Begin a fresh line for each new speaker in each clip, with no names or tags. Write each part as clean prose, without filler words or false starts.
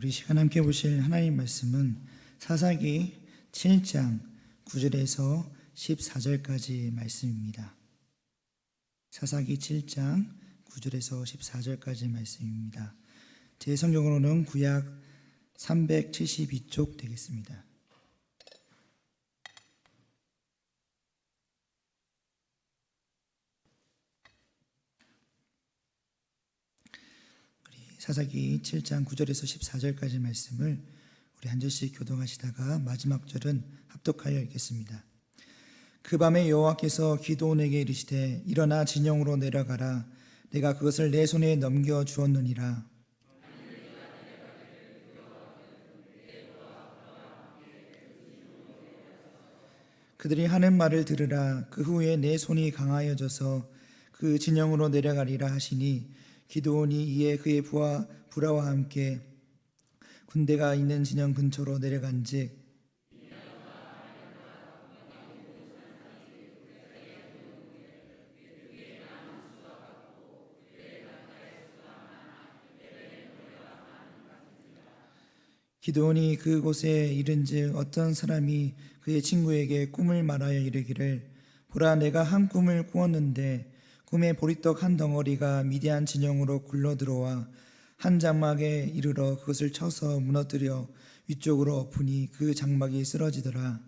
우리 시간 함께 보실 하나님 말씀은 사사기 7장 9절에서 14절까지 말씀입니다. 사사기 7장 9절에서 14절까지 말씀입니다. 제 성경으로는 구약 372쪽 되겠습니다. 사사기 7장 9절에서 14절까지 말씀을 우리 한 절씩 교독하시다가 마지막 절은 합독하여 읽겠습니다. 그 밤에 여호와께서 기드온에게 이르시되 일어나 진영으로 내려가라. 내가 그것을 내 손에 넘겨 주었느니라. 그들이 하는 말을 들으라. 그 후에 내 손이 강하여져서 그 진영으로 내려가리라 하시니 기드온이 이에 그의 부하 부라와 함께 군대가 있는 진영 근처로 내려간즉 기드온이 그곳에 이른즉 어떤 사람이 그의 친구에게 꿈을 말하여 이르기를 보라 내가 한 꿈을 꾸었는데 꿈에 보리떡 한 덩어리가 미디안 진영으로 굴러들어와 한 장막에 이르러 그것을 쳐서 무너뜨려 위쪽으로 엎으니 그 장막이 쓰러지더라.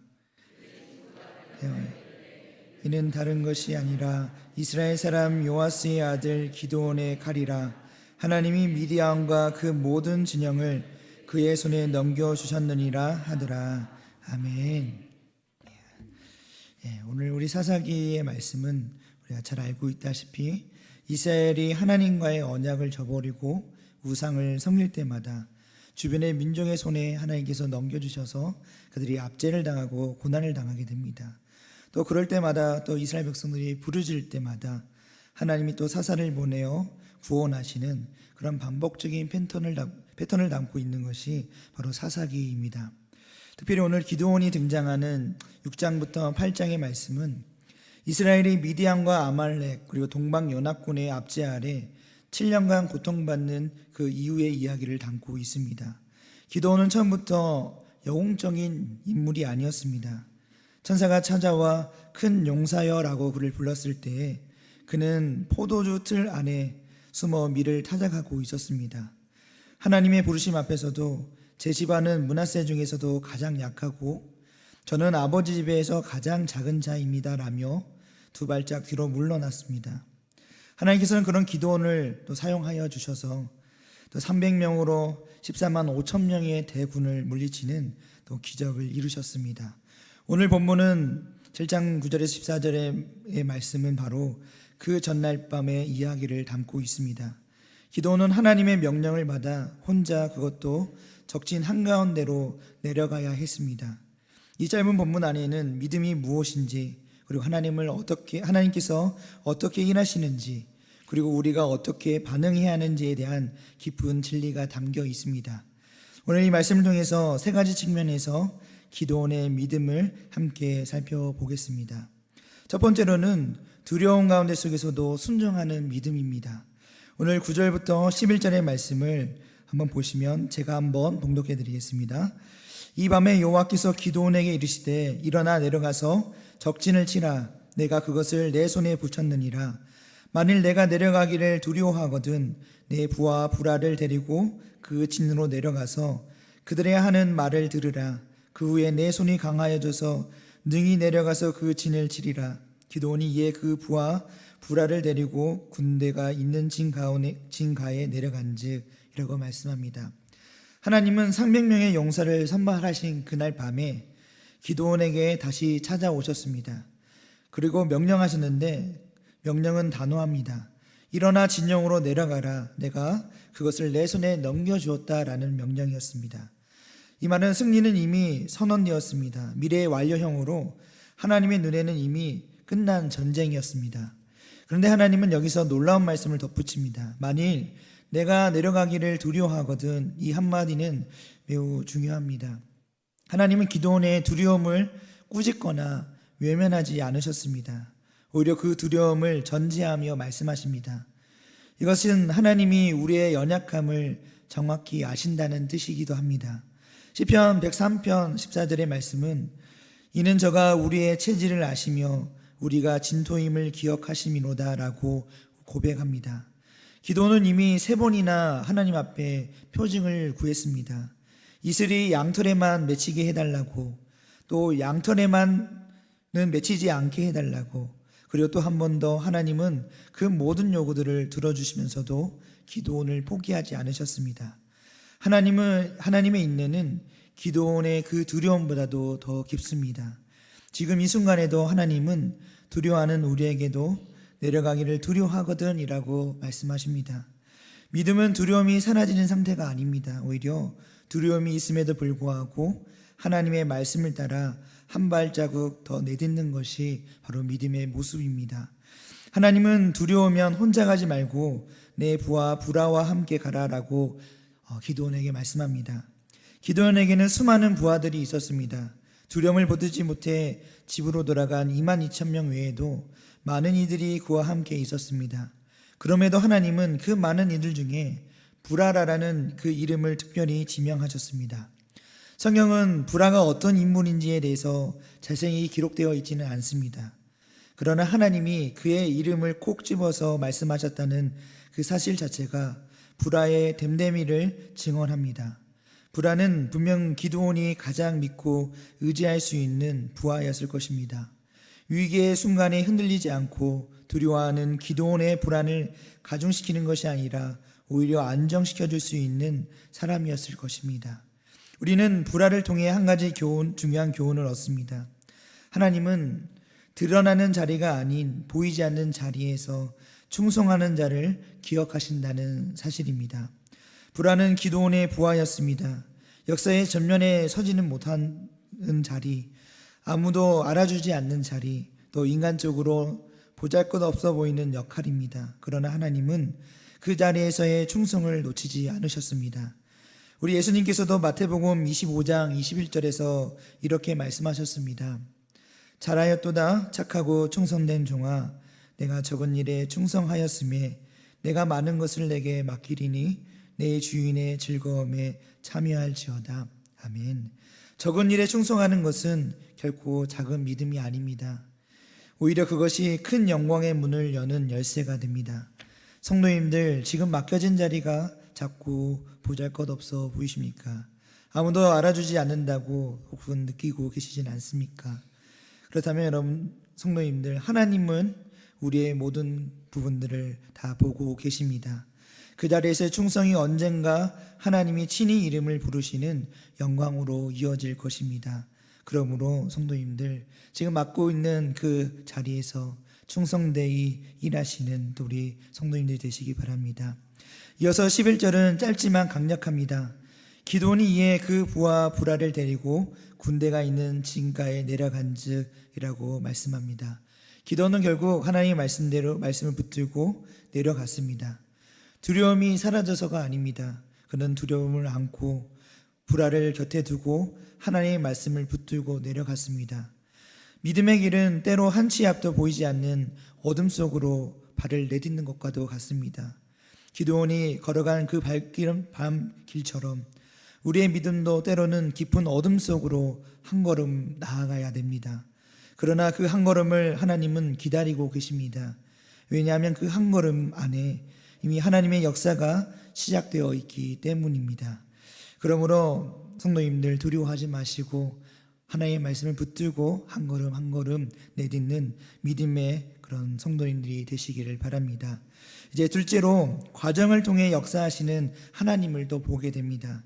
이는 다른 것이 아니라 이스라엘 사람 요아스의 아들 기드온의 칼이라. 하나님이 미디안과 그 모든 진영을 그의 손에 넘겨주셨느니라 하더라. 아멘. 오늘 우리 사사기의 말씀은 우리가 잘 알고 있다시피 이스라엘이 하나님과의 언약을 저버리고 우상을 섬길 때마다 주변의 민족의 손에 하나님께서 넘겨주셔서 그들이 압제를 당하고 고난을 당하게 됩니다. 또 그럴 때마다 또 이스라엘 백성들이 부르짖을 때마다 하나님이 또 사사를 보내어 구원하시는 그런 반복적인 패턴을 담고 있는 것이 바로 사사기입니다. 특별히 오늘 기드온이 등장하는 6장부터 8장의 말씀은 이스라엘이 미디안과 아말렉 그리고 동방 연합군의 압제 아래 7년간 고통받는 그 이후의 이야기를 담고 있습니다. 기드온은 처음부터 영웅적인 인물이 아니었습니다. 천사가 찾아와 큰 용사여라고 그를 불렀을 때 그는 포도주 틀 안에 숨어 밀을 타작하고 있었습니다. 하나님의 부르심 앞에서도 제 집안은 므낫세 중에서도 가장 약하고 저는 아버지 집에서 가장 작은 자입니다 라며 두 발짝 뒤로 물러났습니다. 하나님께서는 그런 기드온을 또 사용하여 주셔서 또 300명으로 14만 5천 명의 대군을 물리치는 또 기적을 이루셨습니다. 오늘 본문은 7장 9절에서 14절의 말씀은 바로 그 전날 밤의 이야기를 담고 있습니다. 기드온은 하나님의 명령을 받아 혼자 그것도 적진 한가운데로 내려가야 했습니다. 이 짧은 본문 안에는 믿음이 무엇인지 그리고 하나님께서 어떻게 일하시는지 그리고 우리가 어떻게 반응해야 하는지에 대한 깊은 진리가 담겨 있습니다. 오늘 이 말씀을 통해서 세 가지 측면에서 기드온의 믿음을 함께 살펴보겠습니다. 첫 번째로는 두려움 가운데 속에서도 순종하는 믿음입니다. 오늘 9절부터 11절의 말씀을 한번 보시면 제가 한번 봉독해 드리겠습니다. 이 밤에 여호와께서 기드온에게 이르시되 일어나 내려가서 적진을 치라. 내가 그것을 내 손에 붙였느니라. 만일 내가 내려가기를 두려워하거든 내 부하 부라를 데리고 그 진으로 내려가서 그들의 하는 말을 들으라. 그 후에 내 손이 강하여져서 능히 내려가서 그 진을 치리라. 기드온이 이에 그 부하 부라를 데리고 군대가 있는 진가에 내려간즉 이라고 말씀합니다. 하나님은 300명의 용사를 선발하신 그날 밤에 기드온에게 다시 찾아오셨습니다. 그리고 명령하셨는데 명령은 단호합니다. 일어나 진영으로 내려가라. 내가 그것을 내 손에 넘겨주었다라는 명령이었습니다. 이 말은 승리는 이미 선언되었습니다. 미래의 완료형으로 하나님의 눈에는 이미 끝난 전쟁이었습니다. 그런데 하나님은 여기서 놀라운 말씀을 덧붙입니다. 만일 내가 내려가기를 두려워하거든 이 한마디는 매우 중요합니다. 하나님은 기드온의 두려움을 꾸짖거나 외면하지 않으셨습니다. 오히려 그 두려움을 전제하며 말씀하십니다. 이것은 하나님이 우리의 연약함을 정확히 아신다는 뜻이기도 합니다. 시편 103편 14절의 말씀은 이는 저가 우리의 체질을 아시며 우리가 진토임을 기억하심이로다 라고 고백합니다. 기도는 이미 3번이나 하나님 앞에 표징을 구했습니다. 이슬이 양털에만 맺히게 해달라고, 또 양털에만은 맺히지 않게 해달라고, 그리고 또 한 번 더 하나님은 그 모든 요구들을 들어주시면서도 기도원을 포기하지 않으셨습니다. 하나님의 인내는 기도원의 그 두려움보다도 더 깊습니다. 지금 이 순간에도 하나님은 두려워하는 우리에게도 내려가기를 두려워하거든 이라고 말씀하십니다. 믿음은 두려움이 사라지는 상태가 아닙니다. 오히려 두려움이 있음에도 불구하고 하나님의 말씀을 따라 한 발자국 더 내딛는 것이 바로 믿음의 모습입니다. 하나님은 두려우면 혼자 가지 말고 내 부하 브라와 함께 가라라고 기드온에게 말씀합니다. 기드온에게는 수많은 부하들이 있었습니다. 두려움을 보지 못해 집으로 돌아간 22,000명 외에도 많은 이들이 그와 함께 있었습니다. 그럼에도 하나님은 그 많은 이들 중에 브라라라는 그 이름을 특별히 지명하셨습니다. 성경은 브라가 어떤 인물인지에 대해서 자세히 기록되어 있지는 않습니다. 그러나 하나님이 그의 이름을 콕 집어서 말씀하셨다는 그 사실 자체가 브라의 됨됨이를 증언합니다. 브라는 분명 기드온이 가장 믿고 의지할 수 있는 부하였을 것입니다. 위기의 순간에 흔들리지 않고 두려워하는 기드온의 불안을 가중시키는 것이 아니라 오히려 안정시켜줄 수 있는 사람이었을 것입니다. 우리는 브라를 통해 한 가지 중요한 교훈을 얻습니다. 하나님은 드러나는 자리가 아닌 보이지 않는 자리에서 충성하는 자를 기억하신다는 사실입니다. 브라는 기드온의 부하였습니다. 역사의 전면에 서지는 못하는 자리, 아무도 알아주지 않는 자리, 또 인간적으로 보잘것없어 보이는 역할입니다. 그러나 하나님은 그 자리에서의 충성을 놓치지 않으셨습니다. 우리 예수님께서도 마태복음 25장 21절에서 이렇게 말씀하셨습니다. 잘하였도다 착하고 충성된 종아, 내가 적은 일에 충성하였음에 내가 많은 것을 내게 맡기리니 내 주인의 즐거움에 참여할지어다. 아멘. 적은 일에 충성하는 것은 결코 작은 믿음이 아닙니다. 오히려 그것이 큰 영광의 문을 여는 열쇠가 됩니다. 성도님들, 지금 맡겨진 자리가 작고 보잘것없어 보이십니까? 아무도 알아주지 않는다고 혹은 느끼고 계시진 않습니까? 그렇다면 여러분 성도님들, 하나님은 우리의 모든 부분들을 다 보고 계십니다. 그 자리에서의 충성이 언젠가 하나님이 친히 이름을 부르시는 영광으로 이어질 것입니다. 그러므로 성도님들, 지금 맡고 있는 그 자리에서 충성되이 일하시는 우리 성도님들 되시기 바랍니다. 이어서 11절은 짧지만 강력합니다. 기드온이 이에 그 부하 브라를 데리고 군대가 있는 진가에 내려간즉이라고 말씀합니다. 기드온은 결국 하나님의 말씀대로 말씀을 붙들고 내려갔습니다. 두려움이 사라져서가 아닙니다. 그는 두려움을 안고 브라를 곁에 두고 하나님의 말씀을 붙들고 내려갔습니다. 믿음의 길은 때로 한 치 앞도 보이지 않는 어둠 속으로 발을 내딛는 것과도 같습니다. 기드온이 걸어간 그 발길은 밤 길처럼 우리의 믿음도 때로는 깊은 어둠 속으로 한 걸음 나아가야 됩니다. 그러나 그 한 걸음을 하나님은 기다리고 계십니다. 왜냐하면 그 한 걸음 안에 이미 하나님의 역사가 시작되어 있기 때문입니다. 그러므로 성도님들 두려워하지 마시고 하나님의 말씀을 붙들고 한 걸음 한 걸음 내딛는 믿음의 그런 성도님들이 되시기를 바랍니다. 이제 둘째로 과정을 통해 역사하시는 하나님을 또 보게 됩니다.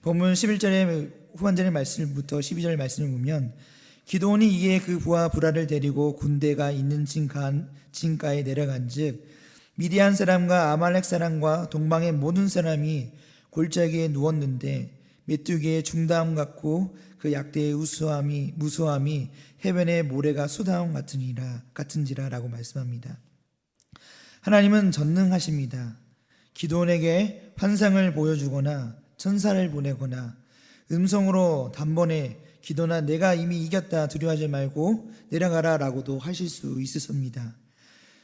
본문 11절의 후반절의 말씀부터 12절 말씀을 보면 기드온이 이에 그 부하 브라를 데리고 군대가 있는 진가에 내려간즉 미디안 사람과 아말렉 사람과 동방의 모든 사람이 골짜기에 누웠는데 메뚜기의 중다음 같고 그 약대의 무수함이 해변의 모래가 쏟아옴 같은지라라고 말씀합니다. 하나님은 전능하십니다. 기드온에게 환상을 보여주거나 천사를 보내거나 음성으로 단번에 기드온아 내가 이미 이겼다 두려워하지 말고 내려가라 라고도 하실 수 있었습니다.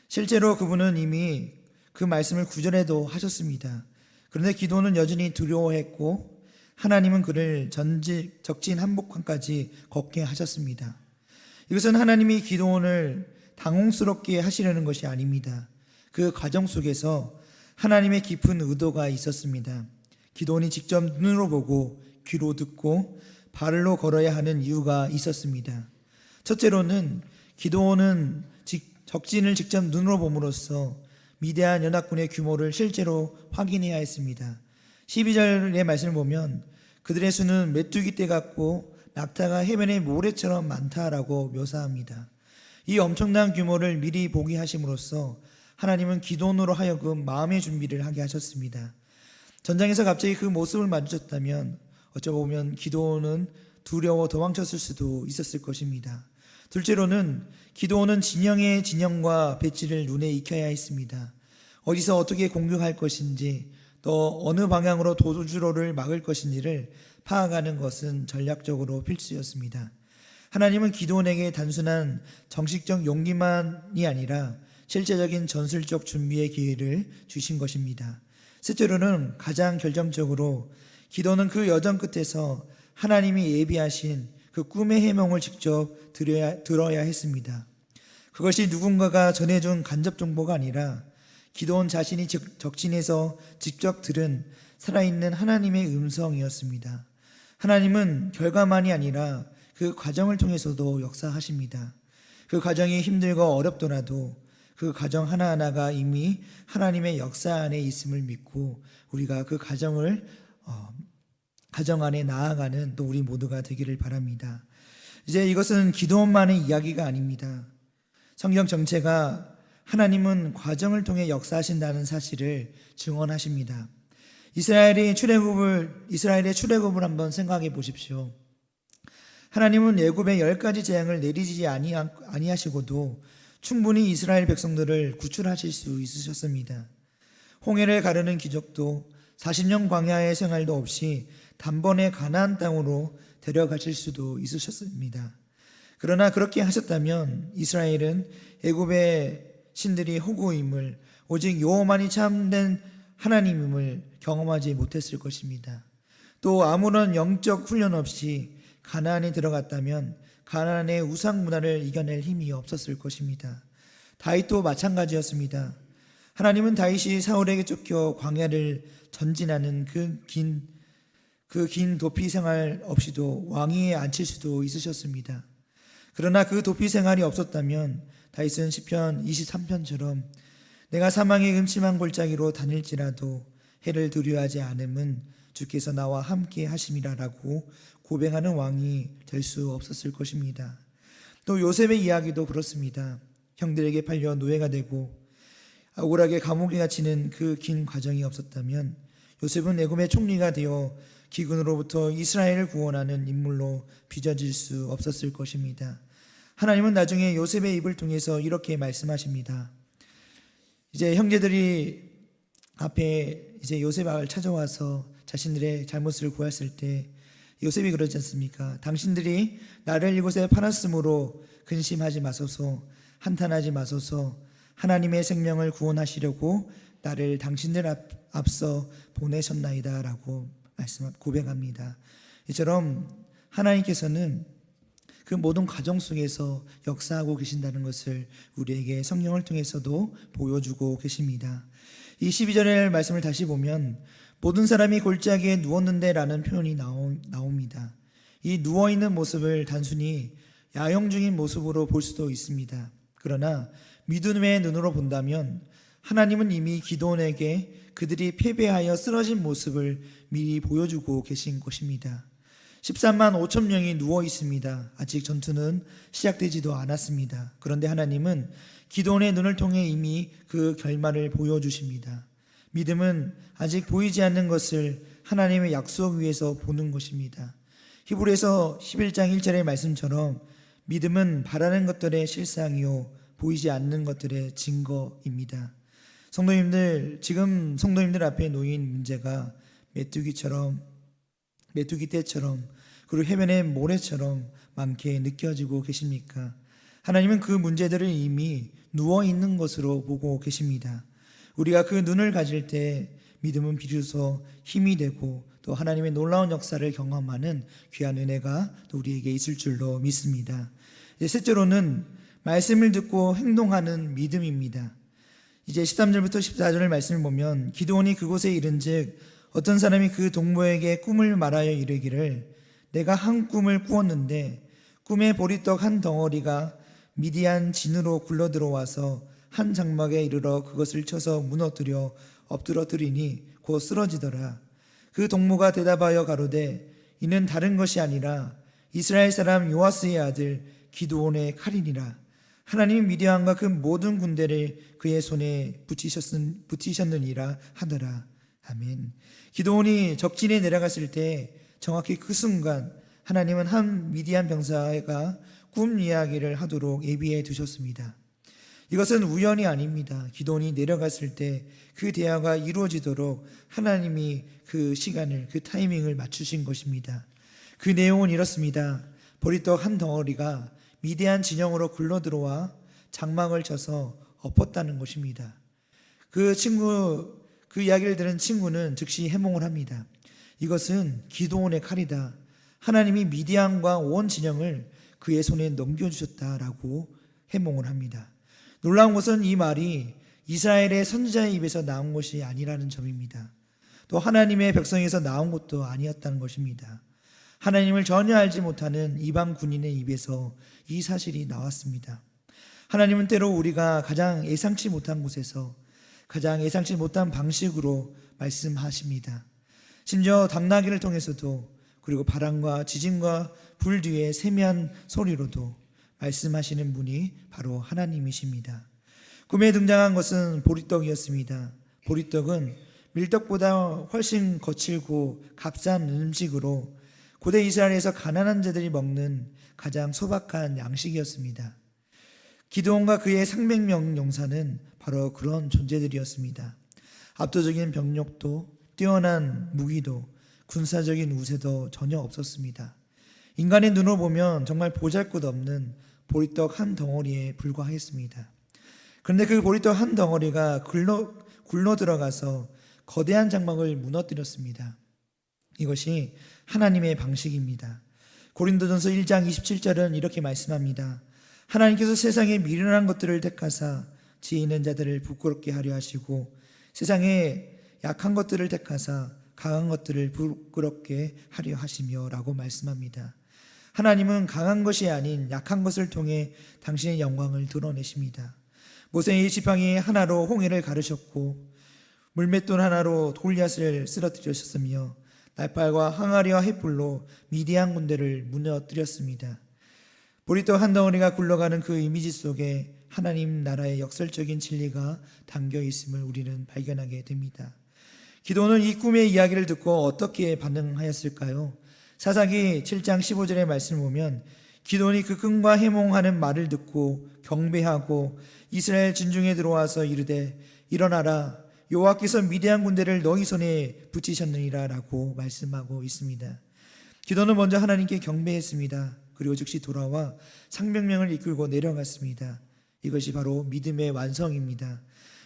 실제로 그분은 이미 그 말씀을 9절에도 하셨습니다. 그런데 기도는 여전히 두려워했고 하나님은 그를 적진 한복판까지 걷게 하셨습니다. 이것은 하나님이 기도원을 당혹스럽게 하시려는 것이 아닙니다. 그 과정 속에서 하나님의 깊은 의도가 있었습니다. 기도원이 직접 눈으로 보고 귀로 듣고 발로 걸어야 하는 이유가 있었습니다. 첫째로는 기도원은 적진을 직접 눈으로 봄으로써 미대한 연합군의 규모를 실제로 확인해야 했습니다. 12절의 말씀을 보면 그들의 수는 메뚜기 떼 같고 낙타가 해변의 모래처럼 많다라고 묘사합니다. 이 엄청난 규모를 미리 보게 하심으로써 하나님은 기도원으로 하여금 마음의 준비를 하게 하셨습니다. 전장에서 갑자기 그 모습을 마주쳤다면 어쩌보면 기도원은 두려워 도망쳤을 수도 있었을 것입니다. 둘째로는 기도원은 진영의 진영과 배치를 눈에 익혀야 했습니다. 어디서 어떻게 공격할 것인지 또 어느 방향으로 도주로를 막을 것인지를 파악하는 것은 전략적으로 필수였습니다. 하나님은 기도원에게 단순한 정식적 용기만이 아니라 실제적인 전술적 준비의 기회를 주신 것입니다. 셋째로는 가장 결정적으로 기도는 그 여정 끝에서 하나님이 예비하신 그 꿈의 해몽을 직접 들어야 했습니다. 그것이 누군가가 전해준 간접 정보가 아니라 기도원 자신이 적진에서 직접 들은 살아있는 하나님의 음성이었습니다. 하나님은 결과만이 아니라 그 과정을 통해서도 역사하십니다. 그 과정이 힘들고 어렵더라도 그 과정 하나하나가 이미 하나님의 역사 안에 있음을 믿고 우리가 그 가정 안에 나아가는 또 우리 모두가 되기를 바랍니다. 이제 이것은 기도원만의 이야기가 아닙니다. 성경 전체가 하나님은 과정을 통해 역사하신다는 사실을 증언하십니다. 이스라엘의 출애굽을 한번 생각해 보십시오. 하나님은 애굽에 10가지 재앙을 내리지 아니하시고도 충분히 이스라엘 백성들을 구출하실 수 있으셨습니다. 홍해를 가르는 기적도 40년 광야의 생활도 없이 단번에 가나안 땅으로 데려가실 수도 있으셨습니다. 그러나 그렇게 하셨다면 이스라엘은 애굽의 신들이 호구임을 오직 여호와만이 참된 하나님임을 경험하지 못했을 것입니다. 또 아무런 영적 훈련 없이 가나안에 들어갔다면 가나안의 우상 문화를 이겨낼 힘이 없었을 것입니다. 다윗도 마찬가지였습니다. 하나님은 다윗이 사울에게 쫓겨 광야를 전진하는 그 긴 도피 생활 없이도 왕위에 앉힐 수도 있으셨습니다. 그러나 그 도피 생활이 없었다면 다윗은 시편 23편처럼 내가 사망의 음침한 골짜기로 다닐지라도 해를 두려워하지 않음은 주께서 나와 함께 하심이라라고 고백하는 왕이 될 수 없었을 것입니다. 또 요셉의 이야기도 그렇습니다. 형들에게 팔려 노예가 되고 억울하게 감옥에 갇히는 그 긴 과정이 없었다면 요셉은 애굽의 총리가 되어 기근으로부터 이스라엘을 구원하는 인물로 빚어질 수 없었을 것입니다. 하나님은 나중에 요셉의 입을 통해서 이렇게 말씀하십니다. 이제 형제들이 앞에 이제 요셉을 찾아와서 자신들의 잘못을 구했을 때 요셉이 그러지 않습니까? 당신들이 나를 이곳에 팔았으므로 근심하지 마소서, 한탄하지 마소서. 하나님의 생명을 구원하시려고 나를 당신들 앞서 보내셨나이다 라고 고백합니다. 이처럼 하나님께서는 그 모든 과정 속에서 역사하고 계신다는 것을 우리에게 성령을 통해서도 보여주고 계십니다. 이 12절의 말씀을 다시 보면 모든 사람이 골짜기에 누웠는데 라는 표현이 나옵니다. 이 누워있는 모습을 단순히 야영 중인 모습으로 볼 수도 있습니다. 그러나 믿음의 눈으로 본다면 하나님은 이미 기도원에게 그들이 패배하여 쓰러진 모습을 미리 보여주고 계신 것입니다. 13만 5천 명이 누워 있습니다. 아직 전투는 시작되지도 않았습니다. 그런데 하나님은 기도원의 눈을 통해 이미 그 결말을 보여주십니다. 믿음은 아직 보이지 않는 것을 하나님의 약속 위에서 보는 것입니다. 히브리서 11장 1절의 말씀처럼 믿음은 바라는 것들의 실상이요 보이지 않는 것들의 증거입니다. 성도님들, 지금 성도님들 앞에 놓인 문제가 메뚜기 떼처럼 그리고 해변의 모래처럼 많게 느껴지고 계십니까? 하나님은 그 문제들을 이미 누워있는 것으로 보고 계십니다. 우리가 그 눈을 가질 때 믿음은 비로소 힘이 되고 또 하나님의 놀라운 역사를 경험하는 귀한 은혜가 또 우리에게 있을 줄로 믿습니다. 이제 셋째로는 말씀을 듣고 행동하는 믿음입니다. 이제 13절부터 14절의 말씀을 보면 기드온이 그곳에 이른즉 어떤 사람이 그 동무에게 꿈을 말하여 이르기를 내가 한 꿈을 꾸었는데 꿈에 보리떡 한 덩어리가 미디안 진으로 굴러 들어와서 한 장막에 이르러 그것을 쳐서 무너뜨려 엎드러뜨리니 곧 쓰러지더라. 그 동무가 대답하여 가로되 이는 다른 것이 아니라 이스라엘 사람 요아스의 아들 기드온의 칼이니라. 하나님이 미디안과 그 모든 군대를 그의 손에 붙이셨느니라 하더라. 아멘. 기드온이 적진에 내려갔을 때 정확히 그 순간 하나님은 한 미디안 병사가 꿈 이야기를 하도록 예비해 두셨습니다. 이것은 우연이 아닙니다. 기드온이 내려갔을 때 그 대화가 이루어지도록 하나님이 그 시간을, 그 타이밍을 맞추신 것입니다. 그 내용은 이렇습니다. 보리떡 한 덩어리가 미디안 진영으로 굴러 들어와 장막을 쳐서 엎었다는 것입니다. 그 이야기를 들은 친구는 즉시 해몽을 합니다. 이것은 기드온의 칼이다. 하나님이 미디안과 온 진영을 그의 손에 넘겨주셨다라고 해몽을 합니다. 놀라운 것은 이 말이 이스라엘의 선지자의 입에서 나온 것이 아니라는 점입니다. 또 하나님의 백성에서 나온 것도 아니었다는 것입니다. 하나님을 전혀 알지 못하는 이방 군인의 입에서 이 사실이 나왔습니다. 하나님은 때로 우리가 가장 예상치 못한 곳에서 가장 예상치 못한 방식으로 말씀하십니다. 심지어 당나귀를 통해서도, 그리고 바람과 지진과 불 뒤에 세미한 소리로도 말씀하시는 분이 바로 하나님이십니다. 꿈에 등장한 것은 보리떡이었습니다. 보리떡은 밀떡보다 훨씬 거칠고 값싼 음식으로 고대 이스라엘에서 가난한 자들이 먹는 가장 소박한 양식이었습니다. 기드온과 그의 300명 용사는 바로 그런 존재들이었습니다. 압도적인 병력도 뛰어난 무기도 군사적인 우세도 전혀 없었습니다. 인간의 눈으로 보면 정말 보잘것없는 보리떡 한 덩어리에 불과했습니다. 그런데 그 보리떡 한 덩어리가 굴러 들어가서 거대한 장막을 무너뜨렸습니다. 이것이 하나님의 방식입니다. 고린도전서 1장 27절은 이렇게 말씀합니다. 하나님께서 세상에 미련한 것들을 택하사 지혜 있는 자들을 부끄럽게 하려 하시고 세상에 약한 것들을 택하사 강한 것들을 부끄럽게 하려 하시며 라고 말씀합니다. 하나님은 강한 것이 아닌 약한 것을 통해 당신의 영광을 드러내십니다. 모세의 지팡이 하나로 홍해를 가르셨고 물맷돌 하나로 골리앗을 쓰러뜨리셨으며 날팔과 항아리와 횃불로 미디안 군대를 무너뜨렸습니다. 보리떡 한 덩어리가 굴러가는 그 이미지 속에 하나님 나라의 역설적인 진리가 담겨 있음을 우리는 발견하게 됩니다. 기도는 이 꿈의 이야기를 듣고 어떻게 반응하였을까요? 사사기 7장 15절의 말씀을 보면 기도니 그 꿈과 해몽하는 말을 듣고 경배하고 이스라엘 진중에 들어와서 이르되 일어나라 여호와께서 미디안 군대를 너희 손에 붙이셨느니라 라고 말씀하고 있습니다. 기도는 먼저 하나님께 경배했습니다. 그리고 즉시 돌아와 300명을 이끌고 내려갔습니다. 이것이 바로 믿음의 완성입니다.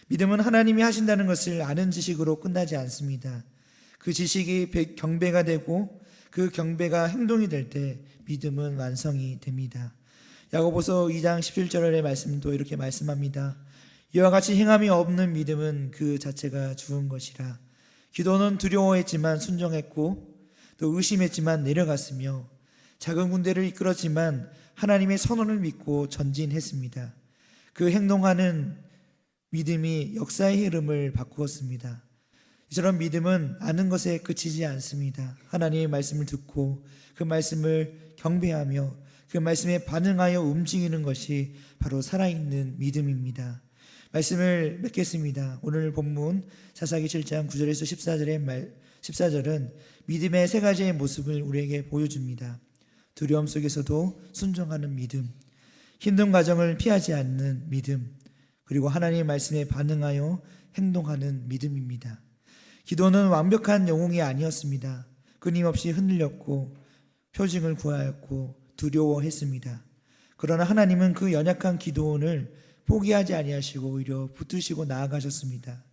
믿음은 하나님이 하신다는 것을 아는 지식으로 끝나지 않습니다. 그 지식이 경배가 되고 그 경배가 행동이 될 때 믿음은 완성이 됩니다. 야고보서 2장 17절의 말씀도 이렇게 말씀합니다. 이와 같이 행함이 없는 믿음은 그 자체가 죽은 것이라. 기도는 두려워했지만 순종했고 또 의심했지만 내려갔으며 작은 군대를 이끌었지만 하나님의 선언을 믿고 전진했습니다. 그 행동하는 믿음이 역사의 흐름을 바꾸었습니다. 이처럼 믿음은 아는 것에 그치지 않습니다. 하나님의 말씀을 듣고 그 말씀을 경배하며 그 말씀에 반응하여 움직이는 것이 바로 살아있는 믿음입니다. 말씀을 맺겠습니다. 오늘 본문 사사기 7장 9절에서 14절은 믿음의 세 가지의 모습을 우리에게 보여줍니다. 두려움 속에서도 순종하는 믿음, 힘든 과정을 피하지 않는 믿음, 그리고 하나님의 말씀에 반응하여 행동하는 믿음입니다. 기도는 완벽한 영웅이 아니었습니다. 끊임없이 흔들렸고 표징을 구하였고 두려워했습니다. 그러나 하나님은 그 연약한 기도원을 포기하지 아니하시고 오히려 붙드시고 나아가셨습니다.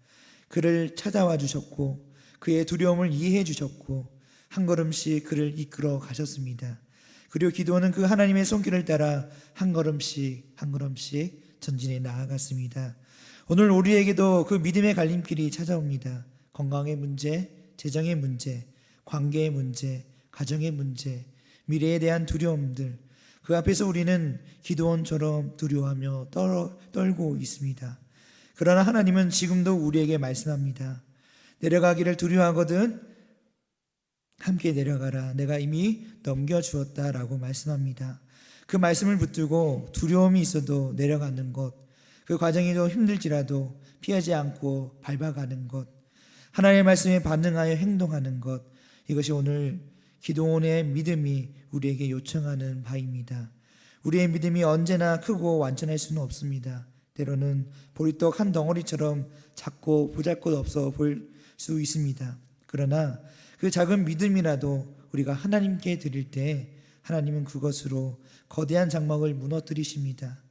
그를 찾아와 주셨고 그의 두려움을 이해해 주셨고 한 걸음씩 그를 이끌어 가셨습니다. 그리고 기도는 그 하나님의 손길을 따라 한 걸음씩 한 걸음씩 전진해 나아갔습니다. 오늘 우리에게도 그 믿음의 갈림길이 찾아옵니다. 건강의 문제, 재정의 문제, 관계의 문제, 가정의 문제, 미래에 대한 두려움들, 그 앞에서 우리는 기도원처럼 두려워하며 떨고 있습니다. 그러나 하나님은 지금도 우리에게 말씀합니다. 내려가기를 두려워하거든 함께 내려가라. 내가 이미 넘겨주었다라고 말씀합니다. 그 말씀을 붙들고 두려움이 있어도 내려가는 것, 그 과정이 좀 힘들지라도 피하지 않고 밟아가는 것, 하나님의 말씀에 반응하여 행동하는 것, 이것이 오늘 기도원의 믿음이 우리에게 요청하는 바입니다. 우리의 믿음이 언제나 크고 완전할 수는 없습니다. 때로는 보리떡 한 덩어리처럼 작고 보잘것없어 보일 수 있습니다. 그러나 그 작은 믿음이라도 우리가 하나님께 드릴 때 하나님은 그것으로 거대한 장막을 무너뜨리십니다.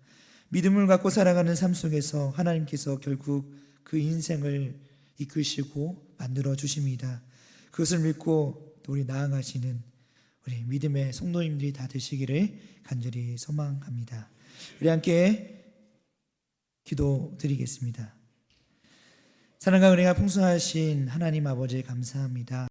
믿음을 갖고 살아가는 삶 속에서 하나님께서 결국 그 인생을 이끄시고 만들어 주십니다. 그것을 믿고 우리 나아가시는 우리 믿음의 성도님들이 다 되시기를 간절히 소망합니다. 우리 함께 기도드리겠습니다. 사랑과 은혜가 풍성하신 하나님 아버지 감사합니다.